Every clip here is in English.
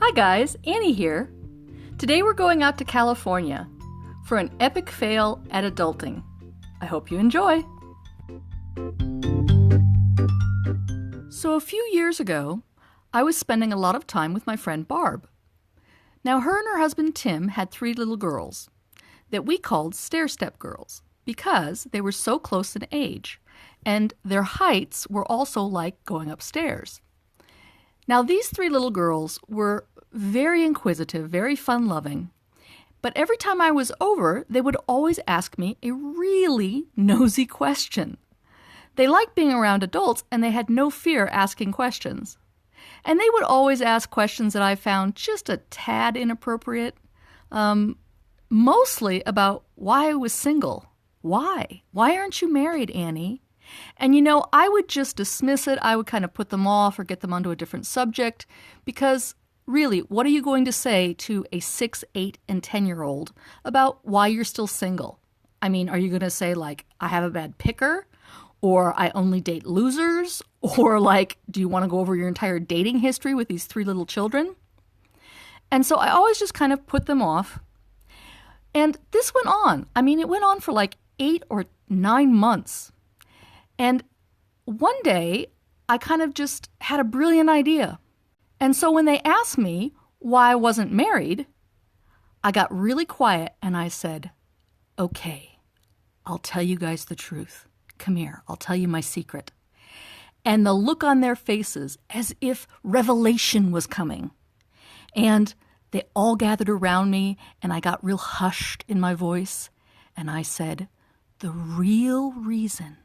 Hi guys, Annie here. Today we're going out to California for an epic fail at adulting. I hope you enjoy. So a few years ago, I was spending a lot of time with my friend Barb. Now her and her husband Tim had 3 little girls that we called stair-step girls because they were so close in age and their heights were also like going upstairs. Now these 3 little girls were very inquisitive, very fun-loving, but every time I was over, they would always ask me a really nosy question. They liked being around adults and they had no fear asking questions. And they would always ask questions that I found just a tad inappropriate, mostly about why I was single. Why? Why aren't you married, Annie? And I would just dismiss it. I would kind of put them off or get them onto a different subject because really, what are you going to say to a 6, 8, and 10-year-old about why you're still single? I mean, are you going to say like, I have a bad picker? Or I only date losers? Or like, do you want to go over your entire dating history with these 3 little children? And so I always just kind of put them off. And this went on. I mean, it went on for like 8 or 9 months. And one day, I kind of just had a brilliant idea. And so when they asked me why I wasn't married, I got really quiet and I said, okay, I'll tell you guys the truth. Come here, I'll tell you my secret. And the look on their faces as if revelation was coming. And they all gathered around me and I got real hushed in my voice. And I said, the real reason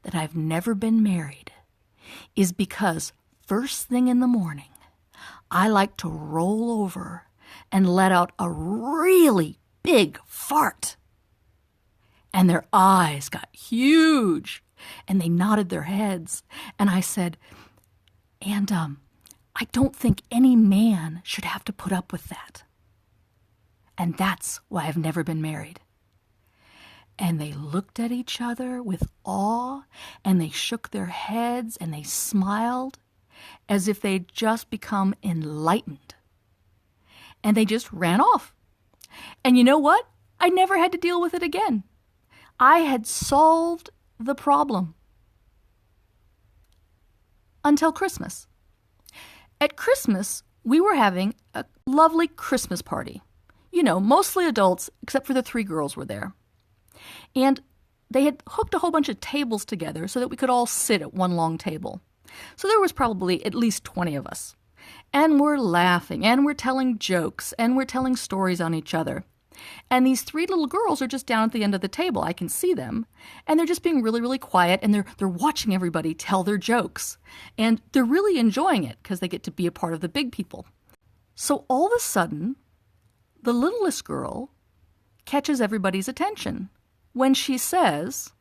that I've never been married is because first thing in the morning, I like to roll over and let out a really big fart. And their eyes got huge and they nodded their heads. And I said, and I don't think any man should have to put up with that. And that's why I've never been married. And they looked at each other with awe, and they shook their heads, and they smiled as if they'd just become enlightened. And they just ran off. And you know what? I never had to deal with it again. I had solved the problem. Until Christmas. At Christmas, we were having a lovely Christmas party. Mostly adults, except for the 3 girls were there. And they had hooked a whole bunch of tables together so that we could all sit at one long table. So there was probably at least 20 of us. And we're laughing, and we're telling jokes, and we're telling stories on each other. And these 3 little girls are just down at the end of the table. I can see them. And they're just being really, really quiet, and they're watching everybody tell their jokes. And they're really enjoying it because they get to be a part of the big people. So all of a sudden, the littlest girl catches everybody's attention when she says,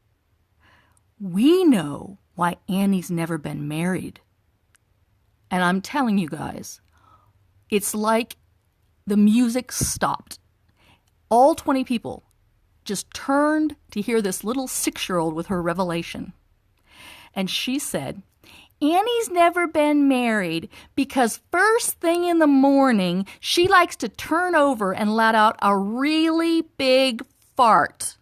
we know why Annie's never been married. And I'm telling you guys, it's like the music stopped. All 20 people just turned to hear this little 6-year-old with her revelation. And she said, Annie's never been married because first thing in the morning, she likes to turn over and let out a really big fart.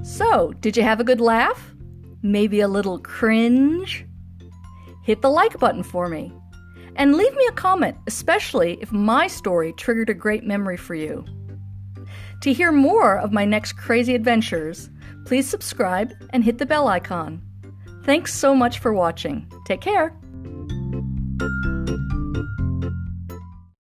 So, did you have a good laugh? Maybe a little cringe? Hit the like button for me. And leave me a comment, especially if my story triggered a great memory for you. To hear more of my next crazy adventures, please subscribe and hit the bell icon. Thanks so much for watching. Take care.